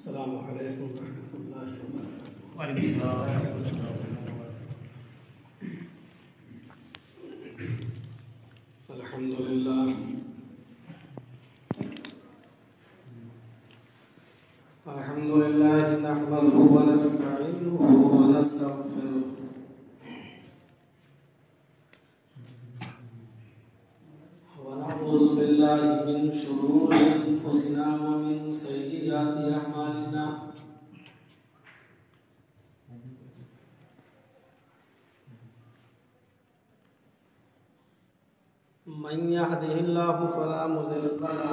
السلام علیکم ورحمۃ اللہ وبرکاتہ۔ وعلیکم السلام۔ الحمد للہ نحمده ونستعینه ونستغفره ونعوذ باللہ من شرور انفسنا ومن سیئات اعمالنا من يهده الله فلا مضل له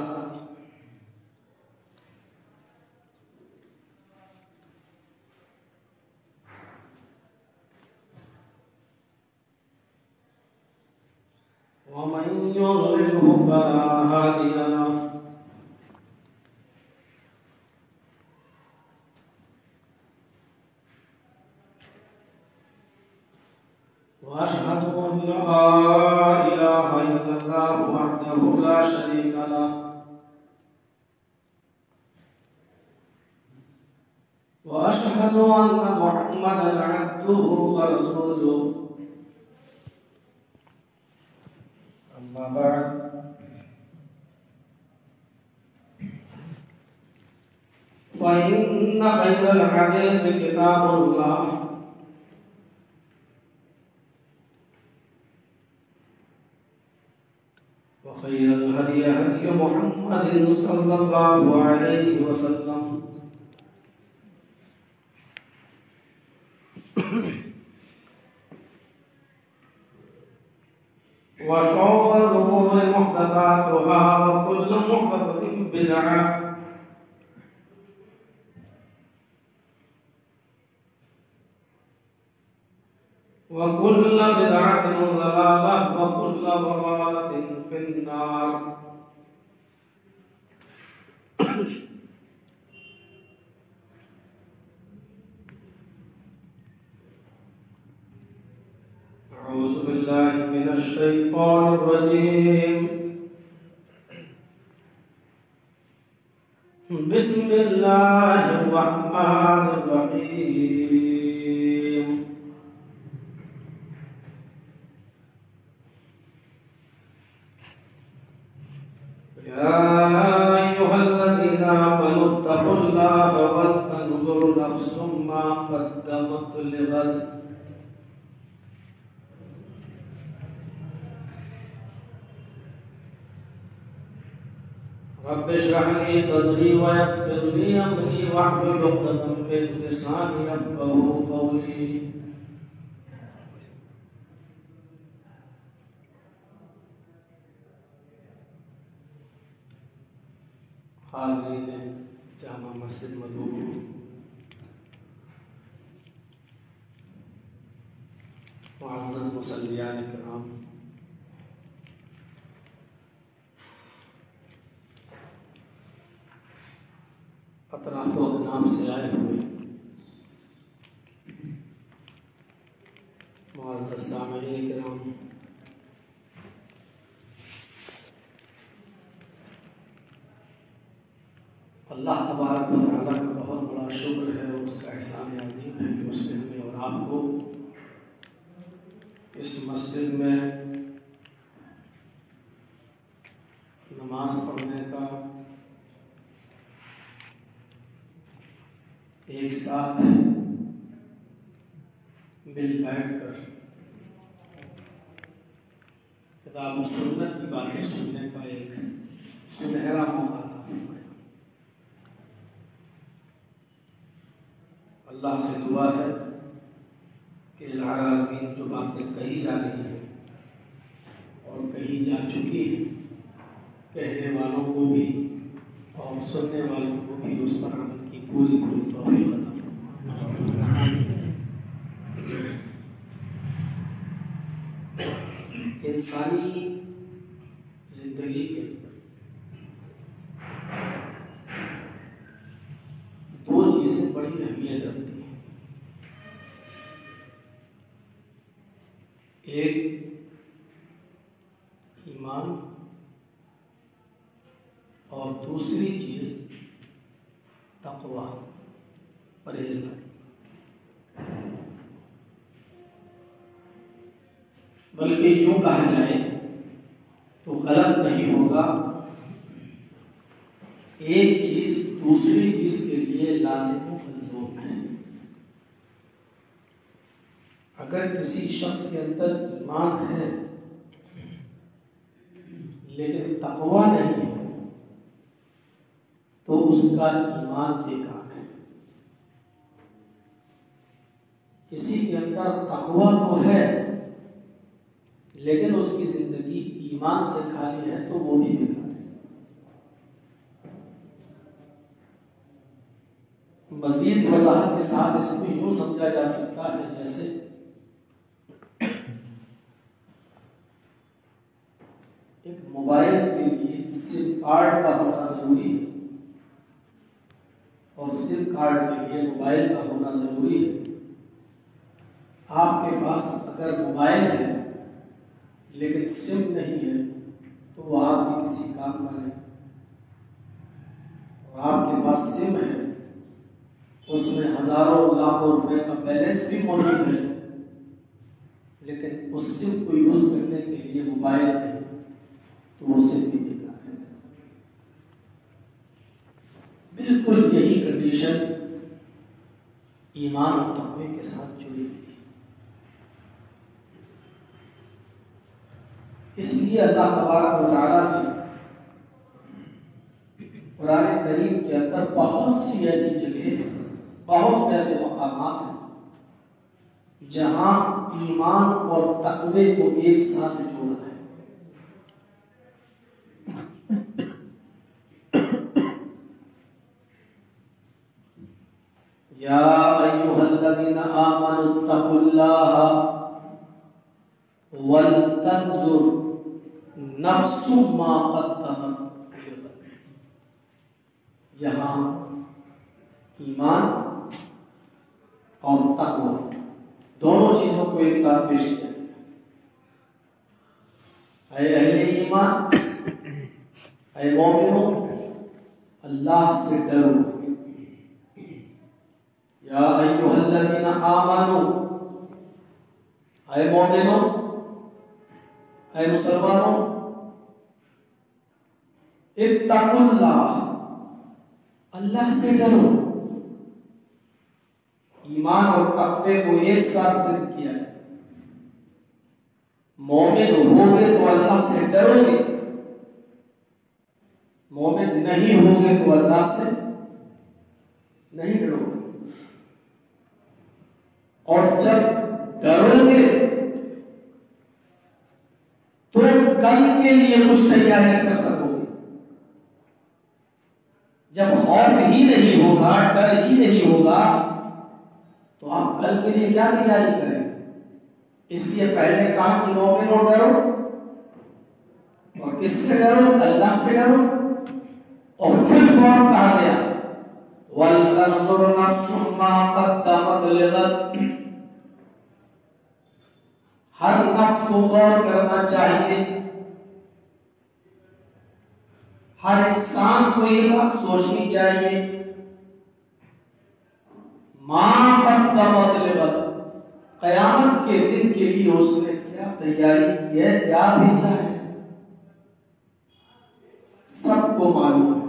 ومن يضلله فلا هادي له وأشهد أن لا إله إلا الله وحده لا شريك له وأشهد أن محمدا عبده ورسوله أما بعد فإن خير الحديث كتاب الله وخير الهدي هدي محمد صلى الله عليه وسلم وشر الأمور محدثاتها وكل محدثة بدعة وكل بدعة ضلالة وكل ضلالة في النار. أعوذ بالله من الشيطان الرجيم. بسم الله الرحمن الرحيم. يا أيها الذين آمنوا اتقوا الله ولتنظر نفس ما قدمت لغد رب اشرح لي صدري ويسر لي أمري واحلل عقدة من لساني يفقهوا قولي. حاضرین جامع مسجد مدعو، معزز مصلیان کرام، اطراف و اکناف سے آئے ہوئے معزز سامعین کرام، اللہ تبارک و تعالیٰ کا بہت بڑا شکر ہے اور اس کا احسان عظیم ہے کہ اس نے ہمیں اور آپ کو اس مسجد میں نماز پڑھنے کا، ایک ساتھ مل بیٹھ کر کتاب و سنت کی باتیں سننے کا ایک سنہرا موقع تھا۔ اللہ سے دعا ہے کہ العالمین جو باتیں کہی جا رہی ہیں اور کہی جا چکی ہیں، کہنے والوں کو بھی اور سننے والوں کو بھی اس پر عمل کی پوری توفیق عطا فرمائے۔ انسانی زندگی کے دو چیزیں بڑی اہمیت رکھتی ہیں، ایک ایمان اور دوسری چیز تقوی۔ پرہیزگاری، بلکہ یوں کہا جائے تو غلط نہیں ہوگا، ایک چیز دوسری چیز کے لیے لازم و ملزوم ہے۔ اگر کسی شخص کے اندر ایمان ہے لیکن تقویٰ نہیں ہے تو اس کا ایمان بیکار ہے۔ کسی کے اندر تقویٰ تو ہے لیکن اس کی زندگی ایمان سے خالی ہے تو وہ بھی بیکار ہے۔ مزید وضاحت کے ساتھ اس کو یوں سمجھا جا سکتا ہے جیسے ایک موبائل کے لیے سم کارڈ کا ہونا ضروری ہے، اور سم کارڈ کے لیے موبائل کا ہونا ضروری ہے۔ آپ کے پاس اگر موبائل ہے لیکن سم نہیں ہے تو وہ آپ کے کسی کام کا نہیں، اور آپ کے پاس سم ہے، اس میں ہزاروں لاکھوں روپے کا بیلنس بھی موجود ہے، لیکن اس سم کو یوز کرنے کے لیے موبائل نہیں تو وہ سم بھی بیکار ہے۔ بالکل یہی کنڈیشن ایمان اور تقوی کے ساتھ جڑی ہوئی ہے۔ اس لیے اللہ تبارک و تعالیٰ نے قرآن کریم کے اندر بہت سی ایسی جگہیں، بہت سے ایسے مقامات ہیں جہاں ایمان اور تقوی کو ایک ساتھ جوڑا ہے۔ یا ایھا الذین آمنوا اتقوا اللہ ولتنظر نفس ما قدمت لغد۔ یہاں ایمان اور تقوی دونوں چیزوں کو ایک ساتھ پیش کیا گیا۔ اے اہل ایمان، اے مومنوں، اللہ سے ڈرو۔ یا ایھا الذین آمنوا، اے مومنوں، اے مسلمانوں، اتقوا اللہ، اللہ سے ڈرو۔ ایمان اور تقوی کو ایک ساتھ ذکر کیا ہے۔ مومن ہوگے تو اللہ سے ڈرو گے، مومن نہیں ہوگے تو اللہ سے نہیں ڈرو گے۔ اور جب ڈرو گے تو کل کے لیے کچھ تیاریاں کر سکو گے۔ جب خوف ہی نہیں ہوگا، ڈر ہی نہیں ہوگا تو آپ کل کے لیے کیا تیاری کریں گے؟ اس لیے پہلے کہا کہ مومنوں ڈرو، اور کس سے ڈرو؟ اللہ سے ڈرو، اور پھر فوراً کہا گیا وَلْتَنْظُرْ نَفْسٌ مَا قَدَّمَتْ لِغَدٍ۔ ہر نفس کو غور کرنا چاہیے، ہر انسان کو یہ بات سوچنی چاہیے مَا قَدَّمَتْ لِغَدٍ، قیامت کے دن کے لیے اس نے کیا تیاری کی ہے، کیا بھیجا ہے۔ سب کو معلوم ہے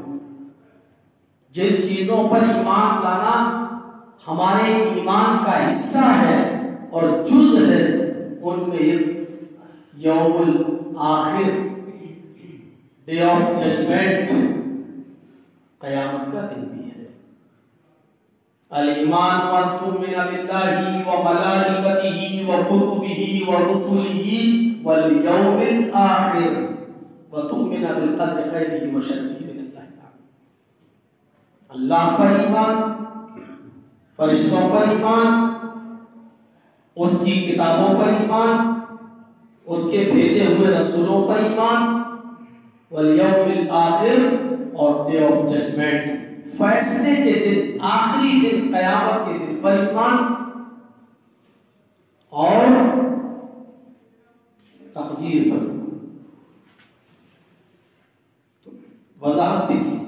جن چیزوں پر ایمان لانا ہمارے ایمان کا حصہ ہے اور جز ہے، ان میں یوم الآخر، ڈے آف ججمنٹ، قیامت کا دن بھی ہے۔ الایمان ان تؤمن باللہ وملائکتہ وکتبہ ورسلہ والیوم الآخر وتؤمن بالقدر خیرہ وشرہ من اللہ تعالی۔ اللہ پر ایمان، فرشتوں پر ایمان، اس کی کتابوں پر ایمان، اس کے بھیجے ہوئے رسولوں پر ایمان، والیوم الآخر، اور ڈے آف ججمنٹ، فیصلے کے دن، آخری دن، قیامت کے دن پر ایمان، اور تقدیر پر۔ تو وضاحت دیکھیے،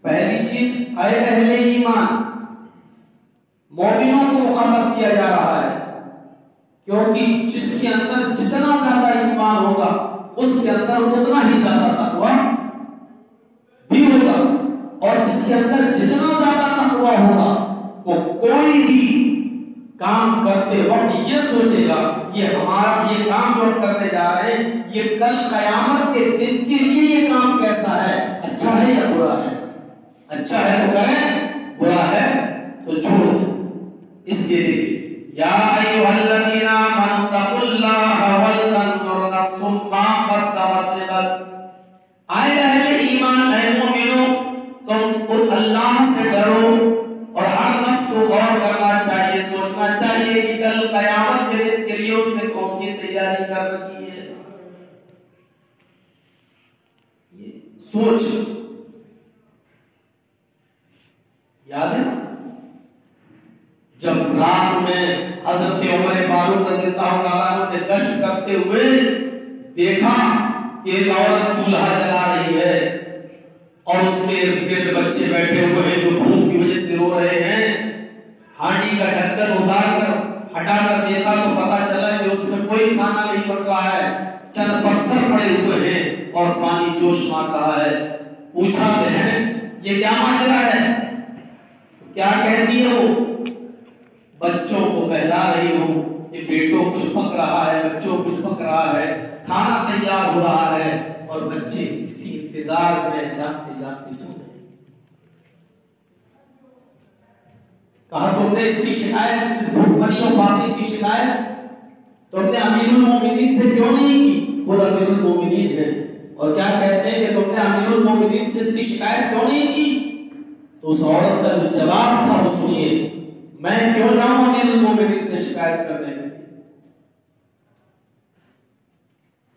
پہلی چیز اے اہل ایمان، مومنوں کو مخاطب کیا جا رہا ہے، کیونکہ جس کے اندر جتنا زیادہ ایمان ہوگا اس کے اندر اتنا ہی زیادہ تقویٰ بھی ہوگا، اور جس کے اندر جتنا زیادہ تقویٰ ہوگا وہ کوئی بھی کام کرتے وقت یہ سوچے گا یہ ہمارا یہ کام جو ہم کرنے جا رہے ہیں یہ کل قیامت کے دن کے لیے یہ کام کیسا ہے، اچھا ہے یا برا ہے، اچھا ہے تو کریں، برا ہے تو چھوڑ دیں۔ اس لیے دیکھیں یا ایھا الذین آمنوا اتقوا اللہ ولتنظر نفس ما قدمت لغد، اے اہل ایمان، اے مومنو، تم اللہ سے ڈرو اور ہر نفس کو غور کرنا چاہیے، سوچنا چاہیے کہ کل قیامت کے دن کے لیے اس نے کون سی تیاری کر رکھی ہے۔ یہ سوچ یاد ہے جب رات میں حضرت عمر فاروق رضی اللہ عنہ نے گشت کرتے ہوئے دیکھا کہ ایک عورت چولہا جلا رہی ہے اور اس کے گرد بچے بیٹھے ہوئے ہیں جو بھوک کی وجہ سے رو رہے ہیں، ہانڈی کا ڈھکن اتار کر ہٹا کر دیکھا تو پتا چلا کہ اس میں کوئی کھانا نہیں بن رہا ہے، چند پتھر پڑے ہوئے ہیں اور پانی جوش مار رہا ہے۔ پوچھا بہن یہ کیا ماجرا ہے؟ کیا کہتی ہے وہ؟ بچوں کو بہلا رہی ہوں، یہ بیٹوں کچھ پک رہا ہے، بچوں کچھ پک رہا ہے، کھانا تیار ہو رہا ہے اور بچے اسی انتظار میں جاگتے جاگتے سو رہے ہیں۔ کہا تم نے اس کی شکایت، اس بھوکمری و فاقے کی شکایت تم نے امیر المومنین سے کیوں نہیں کی؟ خود امیر المومنین ہے اور کیا کہتے ہیں کہ تم نے امیر المومنین سے اس کی شکایت کیوں نہیں کی؟ تو اس عورت کا جو جواب تھا وہ سنیے، میں کیوں جاؤں امیر المومنین سے شکایت کرنے میں؟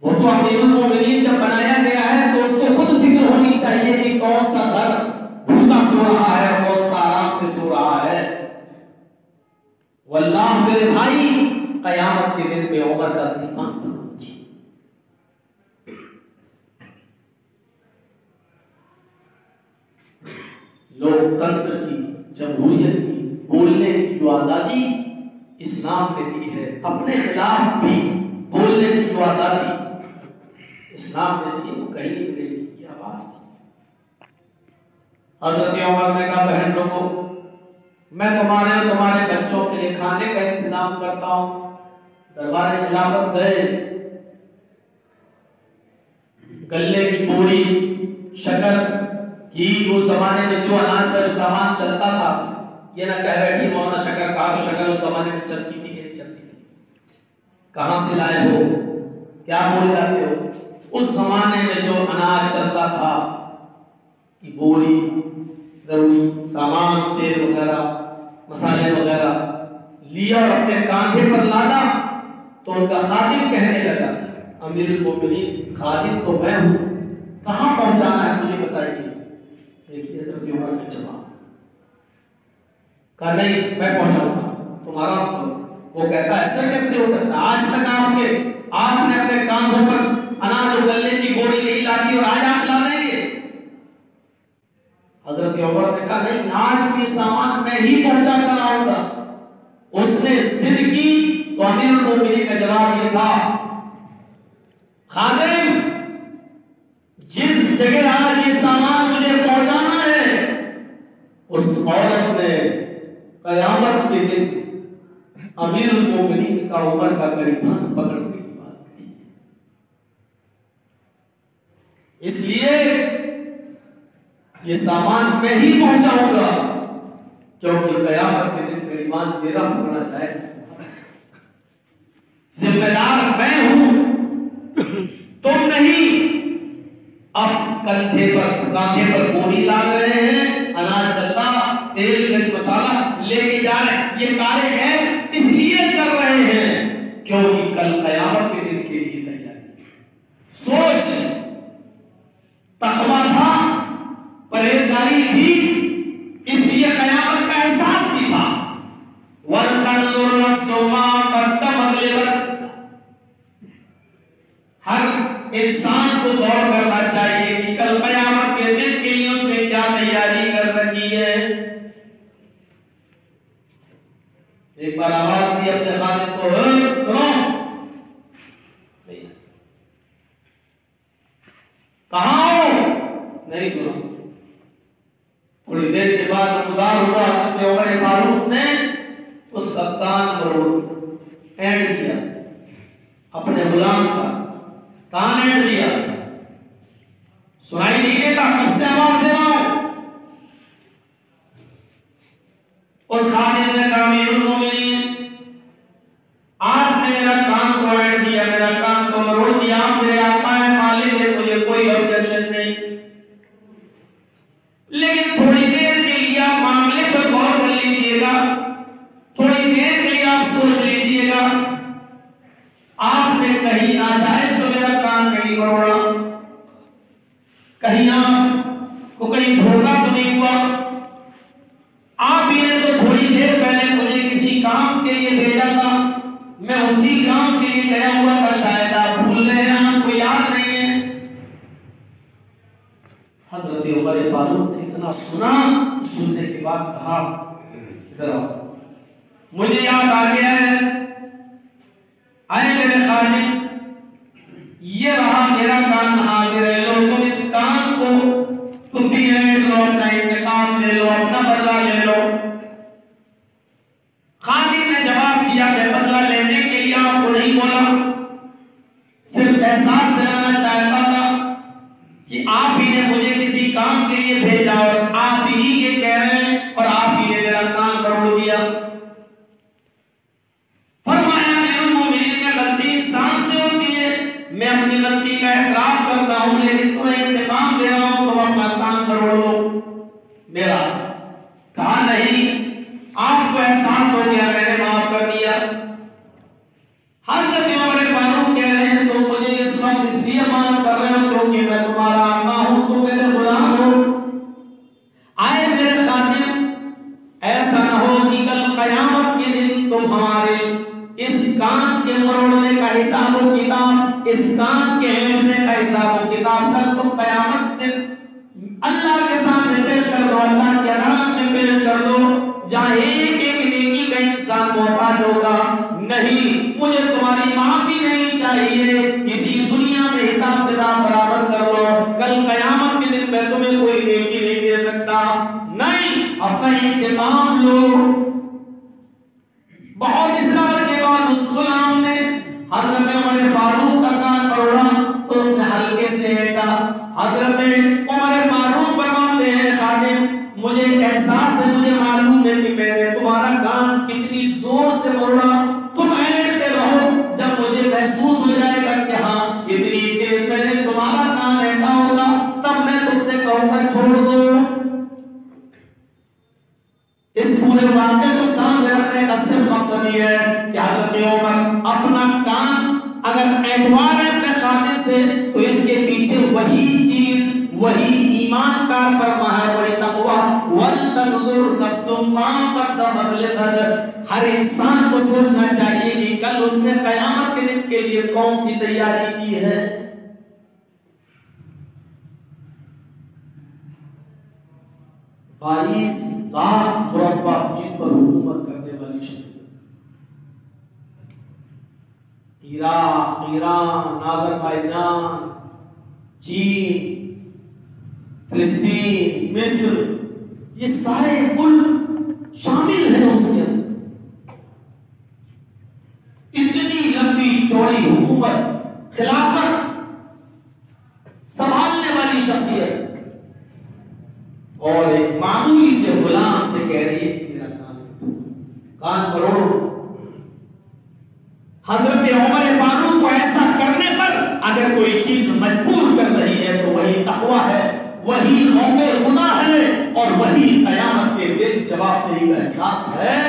وہ تو امیر المومنین جب بنایا گیا ہے تو اس کو خود فکر ہونی چاہیے کہ کون سا گھر بھوکا سو رہا ہے اور کون سا آرام سے سو رہا ہے۔ واللہ میرے بھائی قیامت کے دن میں عمر کا ایمان بناؤں گی۔ لوک تنتر کی، جمہوریت کی، بولنے کی جو آزادی اسلام نے دی ہے، اپنے خلاف بھی بولنے کی جو آزادی اسلام نے دی وہ کہیں نہیں ملے گی، یہ آواز تھی۔ حضرت عمر نے کہا بہن لوگوں میں تمہارے اور تمہارے بچوں کے لیے کھانے کا انتظام کرتا ہوں۔ دربار خلافت گئے، گلے کی بوری، شکر، گھی، اس زمانے میں جو اناج کا جو سامان چلتا تھا، یہ نہ کہہ بیٹھی مولانا شکر، کہا تو شکر اس زمانے میں چلتی تھی کہ نہیں چلتی تھی؟ کہاں سے لائے ہو؟ کیا بول جاتے ہو؟ اس زمانے میں جو اناج چلتا تھا کہ بوری، ضروری سامان، تیل وغیرہ، مسالے وغیرہ لیا اور اپنے کاندھے پر لادا تو ان کا خادم کہنے لگا امیر المومنین خادم تو میں ہوں، کہاں پہنچانا ہے مجھے بتائیے۔ دیکھیے حضرت عمر کا جواب، کہا نہیں میں پہنچاؤں گا، تمہارا حکم۔ وہ کہتا ایسا کیسے ہو سکتا؟ آج تک آپ نے اپنے کاندھوں پر اناج اور غلے کی بوری نہیں لاتی اور آج آپ لا دیں گے؟ حضرت عمر نے کہا نہیں، آج بھی سامان میں ہی پہنچا کر آؤں گا۔ اس نے ضد کی تو امیر المومنین کا جواب یہ تھا خادم جس جگہ آج یہ سامان مجھے پہنچانا ہے اس عورت نے قیامت کے دن امیر المومنین کا عمر کا گریبان پکڑنے کی بات کی۔ اس لیے یہ سامان میں ہی پہنچاؤں گا کیونکہ قیامت کے دن گریبان میرا پکڑا جائے گا، ذمہ دار میں ہوں تم نہیں۔ اب کاندھے پر بوری لا رہے ہیں، اناج ڈلتا، تیل مرچ مسالہ لے کے جا رہے ہیں، یہ کارے ہیں اس لیے کر رہے ہیں کیونکہ کل قیامت کے دن کے لیے تیاری، سوچ، تقویٰ تھا، پرہیزگاری تھی، اس لیے قیامت کا احساس بھی تھا۔ وَلْتَنْظُرْ نَفْسٌ مَا قَدَّمَتْ لِغَدٍ، ہر انسان کو غور کرنا چاہیے کہ کل قیامت کے دن کے لیے اس نے کیا تیاری کر رکھی ہے۔ ایک بار آواز دی اپنے خادم کو، سنو، کہاں ہو؟ نہیں سنا۔ تھوڑی دیر کے بعد نمودار ہوا، حضرت عمر فاروق نے اس کا کان مروڑ اینڈ دیا، اپنے غلام کا کان اینڈ دیا، سنائی نہیں دیتا، کب سے آواز دے رہا ہوں؟ اس خادم نے کہا امیر المومنین، آپ نے میرا کان کو اینڈ دیا، میرا کان کو مروڑ دیا، آپ میرے آقا ہیں، مالک ہے، مجھے کوئی آبجیکشن نہیں، لیکن تھوڑی دیر کے لیے آپ معاملے پر غور کر لیجئے گا، تھوڑی دیر کے لیے آپ سوچ لیجئے گا، آپ نے کہیں ناجائز تو میرا کان کہیں مروڑا، کہیں آپ کو کہیں دھوکہ تو نہیں ہوا؟ آپ ہی نے تو تھوڑی دیر پہلے مجھے کسی کام کے لیے بھیجا تھا، میں اسی کام کے لیے گیا ہوا تھا، شاید آپ بھول رہے ہیں، آپ کو یاد نہیں ہے۔ حضرت عمر فاروق نے اتنا سنا، سننے کے بعد کہا ادھر آؤ، مجھے یاد آ گیا ہے، آئے میرے خادم، یہ رہا میرا کان حاضر ہے، لو تم اس کان کو تم بھی اینڈ لو، اپنا انتقام لے لو، اپنا بدلہ لے لو۔ خادم نے جواب دیا کہ بدلہ لینے کے لیے آپ کو نہیں بولا، صرف احساس دلانا چاہتا تھا کہ آپ ہی نے مجھے کسی کام کے لیے بھیجا اور آپ ہی یہ کہہ رہے ہیں اور آپ ہی نے میرا کان مروڑ دیا۔ فرمایا امیر المومنین میں غلطی انسان سے ہوتی ہے، میں اپنی غلطی کا اعتراف کرتا ہوں، لیکن تمہیں انتقام دے رہا ہوں، تم اپنا کان مروڑ لو میرا۔ کہا نہیں، آپ کو احساس ہو گیا، میں نے معاف کر دیا۔ حضرت عمر فاروق کہہ رہے ہیں تم مجھے اس وقت اس لیے معاف کر رہے ہو کیونکہ میں تمہارا آقا ہوں، تم میرے غلام ہو۔ آئے میرے خادم، ایسا نہ ہو کہ کل قیامت کے دن تم ہمارے اس کان کے مروڑنے کا حساب و کتاب، اس کان کے اینڈنے کا حساب و کتاب کل تم قیامت دن اللہ کے سامنے پیش کر دو، اللہ کے عدالت میں پیش کر دو، جہاں ایک ایک نیکی کا انسان محتاج ہوگا۔ نہیں، مجھے تمہاری معافی نہیں چاہیے، اسی دنیا میں حساب کتاب برابر کر لو، کل قیامت کے دن میں تمہیں کوئی نیکی نہیں دے سکتا، نہیں، اپنا انتقام لو۔ بہت اصرار کے بعد اس غلام نے حضرت عمر فاروق کا کان مروڑا تو اس نے ہلکے سے ہٹا۔ حضرت عمر فاروق فرماتے ہیں خادم، مجھے احساس ہے، مجھے معلوم ہے کہ میں نے تمہارا کان کتنی زور سے مروڑا، تم اینڈتے رہو، جب مجھے محسوس ہو جائے گا کہ ہاں اتنی تیز میں نے تمہارا کان اینڈا ہوگا، تب میں تم سے کہوں گا چھوڑ دو۔ اس پورے واقعے کو سامنے رکھنے کا صرف مقصد یہ ہے کہ حضرت عمر اپنا کان اگر اعتبار ہے اپنے خادم سے تو اس کے پیچھے وہی چیز، وہی ایمان کا فرما ہے، وہی تقویٰ، وَلْتَنْظُرْ نَفْسٌ مَا قَدَّمَتْ لِغَدٍ۔ ہر انسان کو سوچنا چاہیے کہ کل اس نے قیامت کے دن کے لیے کون سی تیاری کی ہے۔ 22 لاکھ مربع میل پر حکومت کرنے والی شخصیت، عراق، ایران، آذربائیجان، چین، فلسطین، مصر، یہ سارے ملک شامل ہیں اس کے اندر۔ اتنی لمبی چوڑی حکومت، خلافت سنبھالنے والی شخصیت، اور ایک معمولی سے غلام سے کہہ رہی ہے کہ میرا کان مروڑ۔ حضرت عمر فاروق کو ایسا کرنے پر اگر کوئی چیز مجبور کر رہی ہے تو وہی تقویٰ ہے، وہی خوف خدا ہے، اور وہی قیامت کے دن جواب دہی کا احساس ہے۔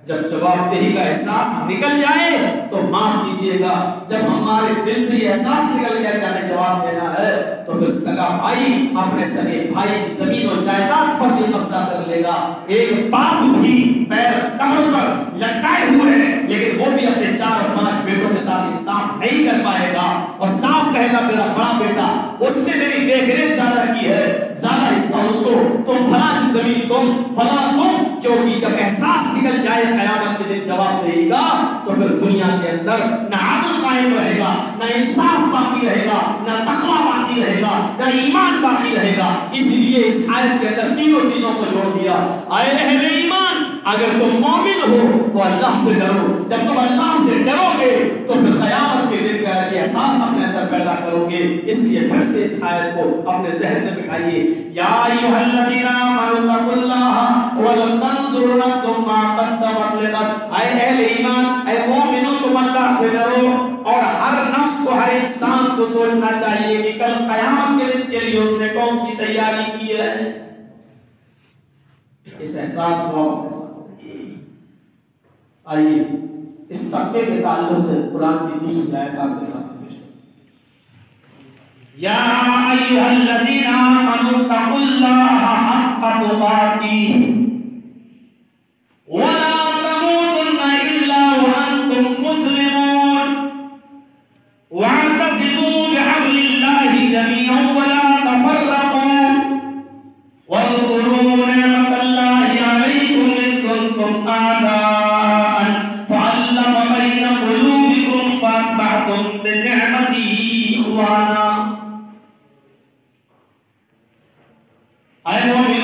جب جواب دہی کا احساس نکل جائے تو معاف کیجیے گا، جب ہمارے دل سے یہ احساس نکل گیا کہ ہمیں جواب دینا ہے تو پھر سگا بھائی اپنے سگے بھائی کی زمین و جائیداد پر بھی قبضہ کر لے گا۔ ایک باپ بھی پیر کمر پر لٹکائے ہوئے ہیں لیکن وہ بھی اپنے 4 اور 5 بیٹوں کے ساتھ انصاف نہیں کر پائے گا۔ اور صاف کہے گا میرا بڑا بیٹا اس نے میری دیکھ ریکھ زیادہ کی ہے، زیادہ حصہ اس کو، تم فلاں کی زمین تم فلاں تم، کیونکہ جب احساس نکل جائے قیامت کے دن جواب دے گا تو پھر دنیا کے اندر نہ عدل قائم رہے گا، نہ انصاف باقی رہے گا، نہ تقویٰ باقی رہے گا، نہ ایمان باقی رہے گا۔ اسی لیے اس آیت کے اندر تینوں چیزوں کو جوڑ دیا۔ اے اہل ایمان، اگر تم مومن ہو تو اللہ سے ڈرو، جب تم اللہ سے ڈرو گے تو پھر قیامت کے دن کا احساس اپنے اندر پیدا کرو گے۔ اس لیے پھر سے اس آیت کو اپنے ذہن میں بٹھائیے، یا ایھا الذین آمنوا اتقوا اللہ ولتنظر نفس ما قدمت لغد۔ اے اہل ایمان، اے مومنو، تم اللہ سے ڈرو اور ہر نفس کو، ہر انسان کو سوچنا چاہیے کہ کل قیامت کے دن کے لیے اس نے کون سی تیاری کی ہے۔ اس احساس کو اپنے ساتھ آئیے اس تقوی کے تعلق سے قرآن کی دوسری آیت آپ کے سامنے پیش کریں۔ یا ایھا الذین آمنوا اتقوا اللہ حق تقاتہ ولا تموتن الا وانتم مسلمون واعتصموا بحبل اللہ جميعا ولا تفرقوا واذكروا نعمة اللہ علیکم اذ کنتم اعداء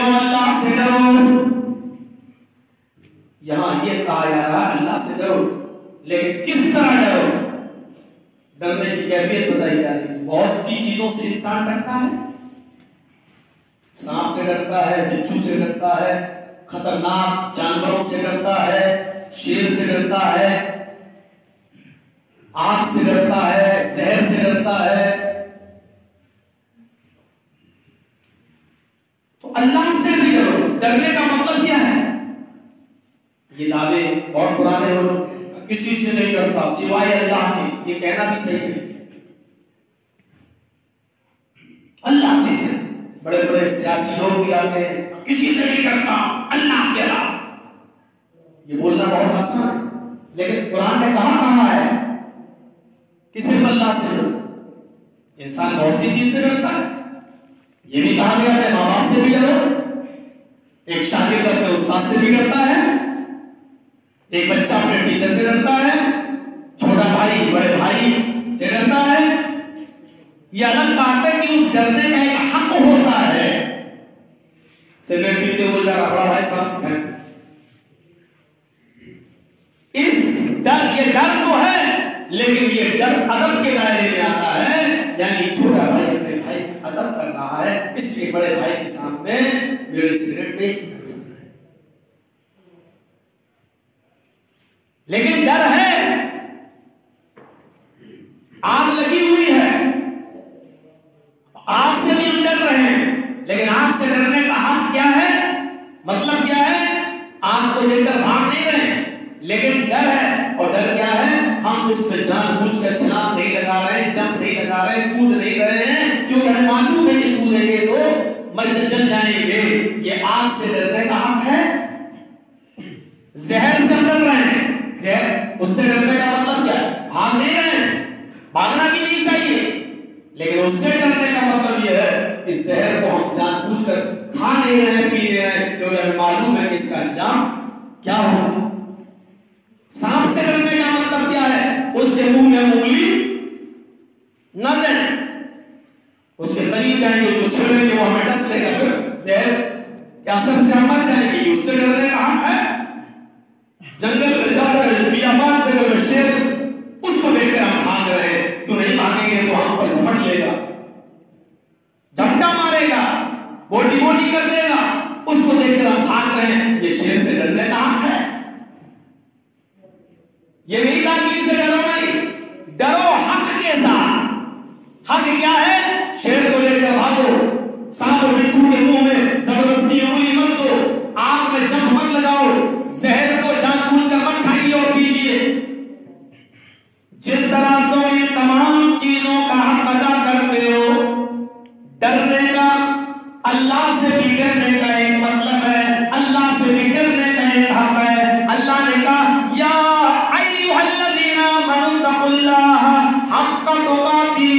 اللہ سے ڈرو۔ یہاں یہ کہا جا رہا ہے اللہ سے ڈرو، لیکن کس طرح ڈرو؟ ڈرنے کی کیفیت بتائی جا رہی ہے۔ بہت سی چیزوں سے انسان ڈرتا ہے، سانپ سے ڈرتا ہے، بچھو سے ڈرتا ہے، خطرناک جانوروں سے ڈرتا ہے، شیر سے ڈرتا ہے، آگ سے ڈرتا ہے، زہر سے ڈرتا ہے۔ تو اللہ سے بھی ڈرو۔ ڈرنے کا مطلب کیا ہے؟ یہ دعوے بہت پرانے ہو چکے ہیں، کسی سے نہیں ڈرتا سوائے اللہ کے، یہ کہنا بھی صحیح ہے۔ اللہ سے بڑے بڑے سیاسی لوگ بھی آتے ہیں، کسی سے نہیں ڈرتا اللہ کے علاوہ، یہ بولنا بہت آسان ہے، لیکن قرآن نے کہا ہے کہ صرف اللہ سے ڈرو۔ انسان بہت سی چیز سے ڈرتا ہے، یہ بھی کہا گیا اپنے ماں باپ سے بھی ڈرو، ایک شاگرد اپنے استاد سے بھی ڈرتا ہے، ایک بچہ اپنے ٹیچر سے ڈرتا ہے، چھوٹا بھائی بڑے بھائی سے ڈرتا ہے۔ یہ الگ بات ہے کہ اس ڈرنے کا ایک حق ہوتا ہے۔ سگریٹ پیتے ہوئے ڈر بڑا بھائی صاحب ہے، اس ڈر، یہ ڈر تو ہے لیکن یہ ڈر ادب کے دائرے میں آتا ہے، یعنی چھوٹا بھائی اپنے بھائی ادب کر رہا ہے، اس لیے بڑے بھائی کے سامنے میری سگریٹ نہیں پینا چاہتا ہے۔ لیکن ڈر ہے، آگ لگی ہوئی ہے، آگ سے بھی ہم ڈر رہے ہیں، لیکن آگ سے ڈرنے کا حق کیا ہے؟ مطلب کیا ہے؟ آگ کو لے کر بھاگ نہیں رہے، لیکن ڈر ہے، اور ڈر کیا ہے؟ ہم اس پہ جان بوجھ کر چھلانگ نہیں لگا رہے ہیں، جمپ نہیں لگا رہے ہیں، کود نہیں رہے ہیں، کیونکہ ہمیں معلوم ہے کہ کودیں گے تو جل جائیں گے۔ یہ آگ سے ڈرنے کا حق ہے۔ زہر سے ڈر رہے ہیں، زہر، اس سے ڈرنے کا مطلب کیا ہے؟ بھاگ نہیں رہے ہیں، بھاگنا بھی نہیں چاہیے، لیکن اس سے ڈرنے کا مطلب یہ ہے کہ زہر کو ہم جان بوجھ کر کھا نہیں رہے ہیں، پی نہیں رہے ہیں، کیونکہ ہمیں معلوم ہے کہ اس کا انجام کیا ہوگا۔ سانپ سے ڈرنے کا مطلب کیا ہے؟ اس کے منہ میں انگلی نہ دیں، اس کے قریب جائیں گے، اس کو چھوڑیں گے، وہ ہمیں ڈس لے گا، پھر زہر کے اثر سے ہم مر جائیں گے۔ اس سے ڈرنے کا حق ہے۔ جنگل میں جا کر بیابان جنگل میں شیر، اس کو دیکھ کر ہم بھاگ رہے ہیں، کیوں نہیں بھاگیں گے تو ہم پر جھپٹ لے گا، جھپٹا مارے گا، بوٹی بوٹی کر دے گا، اس کو دیکھ کر ہم بھاگ رہے ہیں۔ یہ شیر سے ڈرنے کا حق ہے۔ یہ نہیں کہا کہ اسے ڈرو نہیں، ڈرو حق کے ساتھ۔ حق کیا ہے؟ شیر کو لے کر بھاگو، سانپ اور بچھو کے منہ میں زبردستی انگلی مت دو، آگ میں جمپ مت لگاؤ، زہر کو جان بوجھ کر مت کھائیے اور پیجیے۔ جس طرح تم ان تمام چیزوں کا حق ادا کرتے ہو، ڈرنے کا، اللہ سے بھی ڈرنے کا ایک مطلب ہے، اللہ سے بھی ڈرنے کا ایک حق ہے۔ اللہ نے کہا یا ایھا الذین آمنوا اتقوا اللہ حق تقاتہ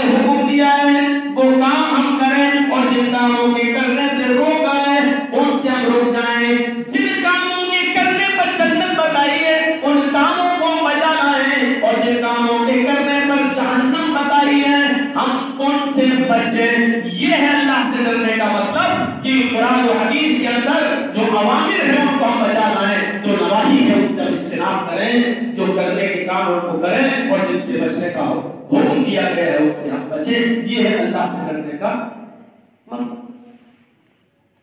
نے حکم دیا ہے وہ کام ہم کریں، اور جن کاموں کے کرنے سے روکا ہے ان سے ہم رک جائیں۔ جن کاموں کے کرنے پر جنت بتائی ہے ان کاموں کو بجا لائیں، اور جن کاموں کے کرنے پر جہنم بتائی ہے ہم ان سے بچیں۔ یہ ہے اللہ سے ڈرنے کا مطلب کہ قرآن و حدیث کے اندر جو اوامر ہے ان کو ہم بجا لائیں، جو نواہی ہے اس سے ہم اجتناب کریں، جو کرنے کے کام ان کو کریں اور جن سے بچنے کا حکم دیا گیا ہے اس سے ہم بچیں۔ یہ ہے اللہ سے ڈرنے کا مطلب۔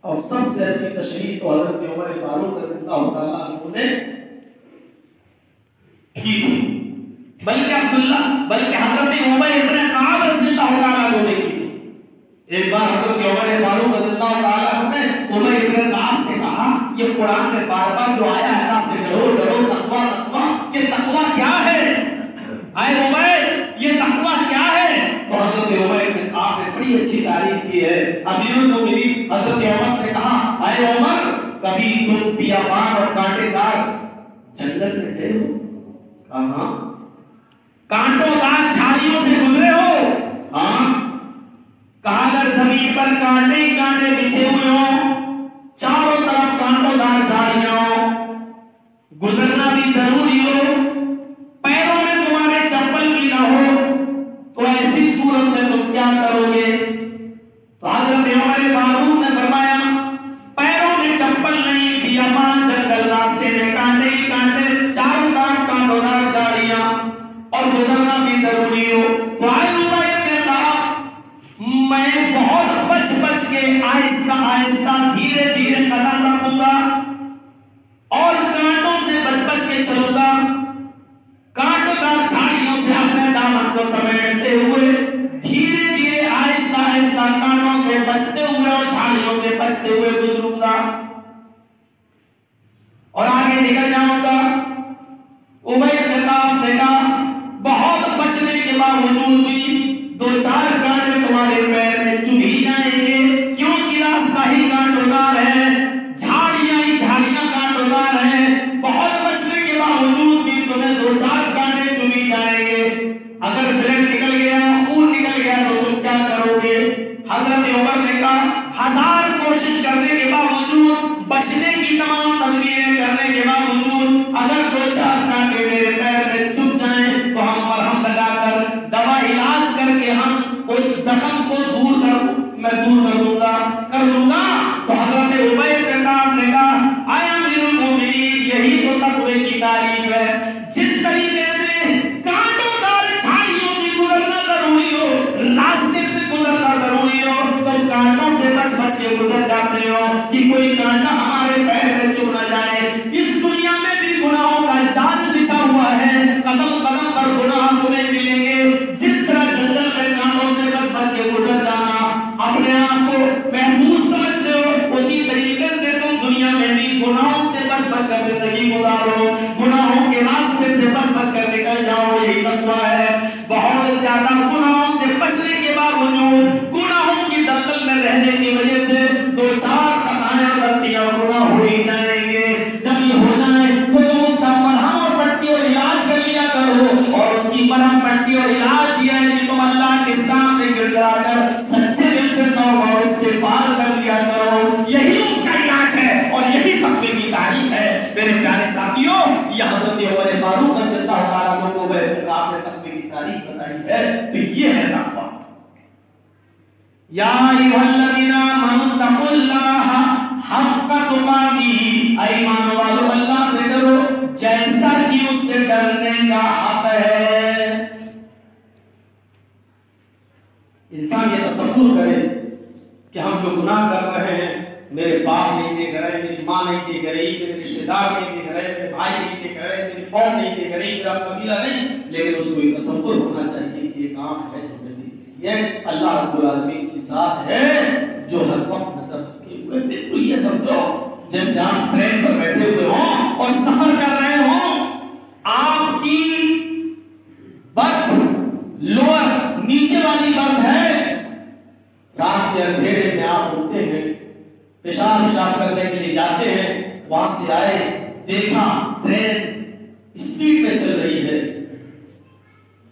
اور سب سے اچھی تشریح تو حضرت عمر فاروق رضی اللہ تعالیٰ عنہ نے کی تھی، بلکہ حضرت عمر ابن کعب رضی اللہ تعالیٰ عنہ نے کی تھی۔ ایک بار حضرت عمر فاروق رضی اللہ تعالیٰ عنہ نے عمر ابن کعب سے کہا یہ قرآن میں بار بار جو آیا ہے اللہ سے ڈرو ڈرو تقویٰ تقویٰ، یہ تقویٰ کیا ہے؟ اے عمر یہ تقویٰ کیا ہے؟ تو حضرت عمر ابن کعب نے بڑی اچھی تعریف کی ہے۔ امیر المومنین حضرت عمر سے کہا اے عمر کبھی تم بیابان اور کانٹے دار جنگل میں گئے ہو؟ کہاں؟ کانٹوں دار جھاڑیوں سے گزرے ہو؟ ہاں۔ کہا اگر زمین پر کانٹے ہی کانٹے بچھے ہوئے ہوں، چاروں طرف کانٹوں دار جھاڑیاں ہوں، گزرنا بھی ضروری ہو، پیروں میں تمہارے چپل بھی نہ ہو، تو ایسی صورت میں تم کیا کرو گے؟ تو حضرت عمر فاروق نے فرمایا پیروں میں چپل نہیں، بیابان جنگل راستے میں کانٹے ہی کانٹے، چاروں طرف کانٹوں دار جھاڑیاں اور گزرنا بھی ضروری ہو، تو میں بہت بچ کے آہستہ آہستہ دھیرے دھیرے قدم رکھوں گا اور کانٹوں سے بچ کے چلوں گا، کانٹوں دار جھاڑیوں سے اپنے دامن کو سمیٹتے ہوئے دھیرے دھیرے آہستہ آہستہ کانٹوں سے بچتے ہوئے اور جھاڑیوں سے بچتے ہوئے گزروں گا اور آگے نکل جاؤں گا۔ عمر بن کعب نے کہا بہت بچنے کے باوجود بھی دو چار کانٹے تمہارے پیر میں چبھ ہی جائیں گے، کیونکہ راستہ ہی کانٹوں دار ہے، جھاڑیاں ہی جھاڑیاں کانٹوں دار ہیں، بہت بچنے کے باوجود بھی تمہیں دو چار کانٹے چبھ ہی جائیں گے، اگر بلڈ نکل گیا خون نکل گیا تو تم کیا کرو گے؟ حضرت عمر نے کہا ہزار کوشش کرنے کے باوجود، بچنے کی تمام تدبیریں کرنے کے باوجود اگر دو چار کانٹے میرے پیر میں چبھ جائیں تو ہم مرہم لگا کر دوا علاج کر کے ہم اس زخم کو دور کر دوں گا۔ تو حضرت عمر بن کعب نے کہا اے امیر المومنین یہی تو تقوی کی تعریف ہے، جس طریقے سے کانٹوں دار جھاڑیوں سے گزرنا ضروری ہو، راستے سے گزرنا ضروری ہو، تم کانٹوں سے بچ کے گزر جاتے ہو کہ کوئی کانٹا ہمارے پیر میں چبھ نہ جائے۔ اس دنیا میں بھی گناہوں کا جال بچھا ہوا ہے، قدم قدم پر گناہ تمہیں ملیں گے، جس طرح جنگل میں کانٹوں سے بچ کے گزر جانا اپنے آپ کو محفوظ سمجھتے ہو، اسی طریقے سے تم دنیا میں بھی گناہوں سے بچ کر زندگی گزارو، گناہوں کے راستے سے بچ کر نکل جاؤ، یہی تقویٰ ہے۔ بہت زیادہ گناہوں سے بچنے کے باوجود گناہوں کی دلدل میں رہنے کی وجہ سے دو چار خطائیں غلطیاں گناہ ہو ہی جائیں گے، جب یہ ہو جائیں تو تم اس کا مرہم اور پٹی اور علاج کر لیا کرو، اور اس کی مرہم پٹی اور علاج یہ ہے کہ تم اللہ کے سامنے گر گڑا کر سچے دل سے توبہ اور استغفار کر لیا کرو، یہی اس کا علاج ہے اور یہی تقوی کی تعریف ہے۔ میرے پیارے ساتھیوں یہ حضرت عمر فاروق رضی اللہ تعالیٰ عنہ کو آپ نے تقوی کی تعریف بتائی ہے، تو یہ ہے تقویٰ۔ یا ایھا الذین آمنوا اتقوا اللہ حق تقاته، اے ایمان والو اللہ سے ڈرو جیسا کہ اس سے ڈرنے کا حق ہے۔ انسان یہ تصور کرے کہ ہم جو گناہ کر رہے ہیں، میرے باپ نہیں دیکھ رہے، میری ماں نہیں دیکھ رہی، میرے رشتے دار نہیں دیکھ رہے، میرے بھائی نہیں دیکھ رہے، میری قوم نہیں دیکھ رہی، میرا قبیلہ نہیں، لیکن اس کو یہ تصور ہونا چاہیے کہ ایک آنکھ ہے جو میں دیکھ رہی ہے، اللہ رب العالمین کی ذات ہے جو ہر وقت نظر رکھے ہوئے۔ بالکل یہ سمجھو جیسے آپ ٹرین پر بیٹھے ہوئے ہوں اور سفر کر رہے ہوں، آپ کی برتھ لوور نیچے والی برتھ ہے، رات کے اندھیرے میں آپ اٹھتے ہیں، پیشاب کرنے کے لیے جاتے ہیں، وہاں سے آئے، دیکھا ٹرین اسپیڈ میں چل رہی ہے،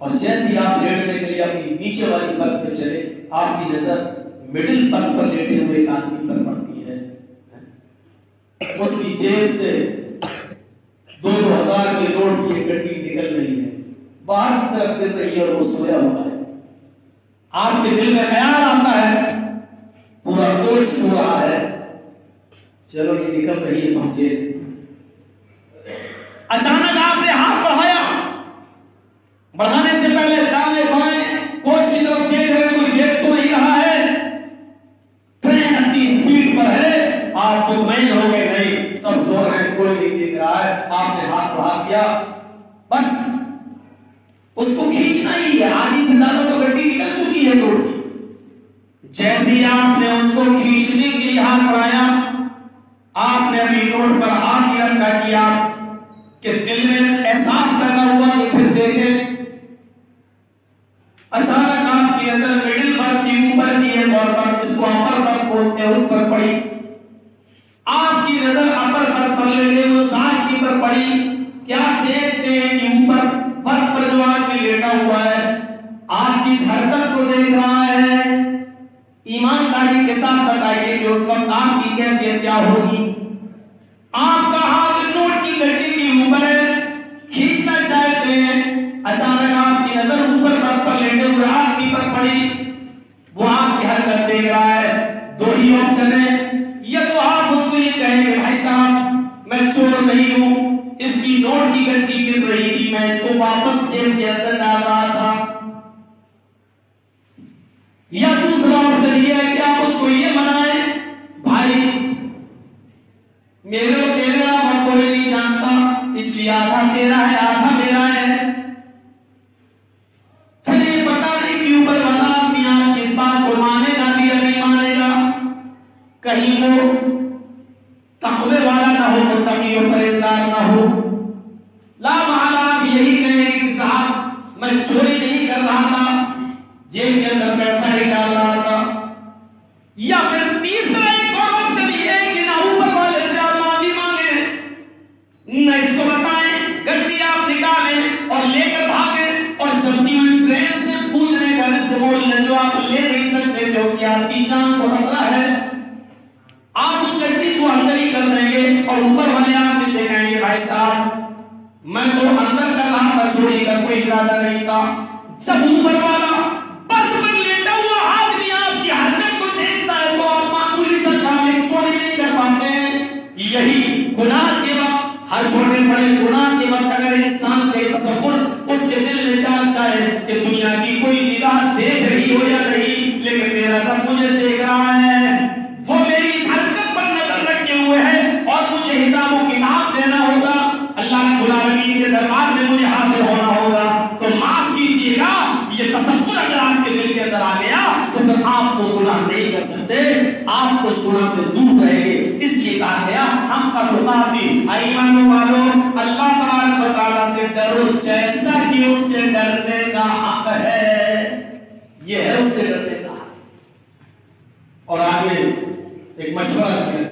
اور جیسے آپ لیٹنے کے لیے اپنی نیچے والی پلک پہ چلے آپ کی نظر مڈل پلک پر لیٹے ہوئے ایک آدمی پر پڑتی ہے. اس کی جیب سے 2000 کے نوٹ کی ایک گڈی نکل رہی ہے, باہر کی طرف گر رہی ہے اور وہ سویا ہوا ہے. آپ کے دل میں خیال آتا ہے پورا کوچ سو رہا ہے, چلو یہ نکل رہی ہے تو ہم دے دیں. اچانک آپ نے ہاتھ بڑھایا, بڑھانے سے پہلے دائیں بائیں کوچ کی طرف دیکھ رہے, کوئی دیکھ تو نہیں رہا ہے, ٹرین اپنی سپیڈ پر ہے, آپ مطمئن ہو گئے نہیں سب سو رہے ہیں کوئی نہیں دیکھ رہا ہے. آپ نے ہاتھ بڑھا دیا, بس اس کو کھینچنا ہی ہے, آدھی سے زیادہ تو گڈی نکل چکی ہے توڑ کی. جیسے ہی آپ نے اس کو کھینچنے کے لیے ہاتھ بڑھایا, آپ نے ابھی نوٹ پر ہاتھ ہی رکھا کیا کہ دل میں احساس پیدا ہوا کہ پھر دیکھیں. اچانک آپ کی نظر مڈل پر کی اوپر کی ایک اور پر جس کو اپر پر بولتے ہیں اس پر پڑی. آپ کی نظر اپر پر لیٹے ہوئے ساتھ کی پر پڑی. کیا دیکھتے ہیں کہ اوپر پر جو آدمی لیٹا ہوا ہے آپ کی اس حرکت کو دیکھ رہا ہے. ایمانداری کے ساتھ بتائیے کہ اس وقت آپ کی کیفیت کیا ہوگی؟ آپ کا ہاتھ نوٹ کی گڈی کے اوپر کھینچنا چاہتے ہیں, اچانک آپ کی نظر اوپر پر لیٹے ہوئے آدمی پر پڑی. وہ آپ کی حرکت دیکھ رہا ہے. دو ہی آپشن ہے, یا تو آپ اس کو یہ کہیں کہ بھائی صاحب میں چور نہیں ہوں, اس کی نوٹ کی گڈی گر رہی تھی, میں اس کو واپس جیب کے اندر ڈال رہا تھا. یا دوسرا آپشن یہ ہے کہ آپ اس کو یہ منائیں بھائی میرے کو تیرے علاوہ کوئی نہیں جانتا, اس لیے آدھا تیرا ہے آدھا میرا ہے. پھر یہ پتا نہیں کہ اوپر والا آدمی آپ کی اس بات کو مانے گا بھی یا نہیں مانے گا. کہیں وہ تقوی والا نہ ہو, متقی و پرہیزگار نہ ہو. لا محالہ آپ یہی کہیں کہ صاحب میں چوری نہیں کر رہا تھا, جیب کے اندر پیسہ ہی ڈال رہا تھا. یا پھر تیسرا ایک اور آپشن یہ ہے کہ نہ اوپر والے سے آپ معافی مانگیں, نہ اس کو بتائیں, گڈی آپ نکالیں اور لے کر بھاگیں, اور چلتی ہوئی ٹرین سے کودنے کا رسک مول جو آپ لے نہیں سکتے کیونکہ آپ کی جان کو خطرہ ہے, آپ اس گڈی کو اندر ہی کر دیں گے. اور اوپر والے آپ سے کہیں گے بھائی صاحب میں تو اندر کر رہا تھا, چوری کا کوئی ارادہ نہیں تھا. جب اوپر والا بس پر لیٹا ہوا آدمی آپ کی حرکت کو دیکھتا ہے تو آپ معمولی سا کام ایک چوری نہیں کر پاتے ہیں. یہی گناہ کے وقت, ہر چھوٹے بڑے گناہ کے وقت اگر انسان کے تصور اس کے دل میں جان چاہے کہ دنیا کی کوئی نگاہ دیکھ رہی ہو یا نہیں, لیکن میرا رب مجھے دیکھ رہا ہے, وہ میری اس حرکت پر نظر رکھے ہوئے ہے اور مجھے حساب و کتاب دینا ہوگا, اللہ رب العالمین کے دربار میں مجھے حاضر ہونا ہوگا. تو معاف کیجیے گا, یہ تصور اگر آپ کے دل کے اندر آ گیا تو پھر آپ کو گناہ نہیں کر سکتے, آپ کو اس گناہ سے دور رہیں گے. اس لیے کہا گیا ہم کا مقابل ایمان والوں اللہ تبارک و تعالیٰ سے ڈرو جیسا کہ اس سے ڈرنے کا حق ہے, یہ ہے اس سے ڈرنے کا حق. اور آگے ایک مشورہ کیا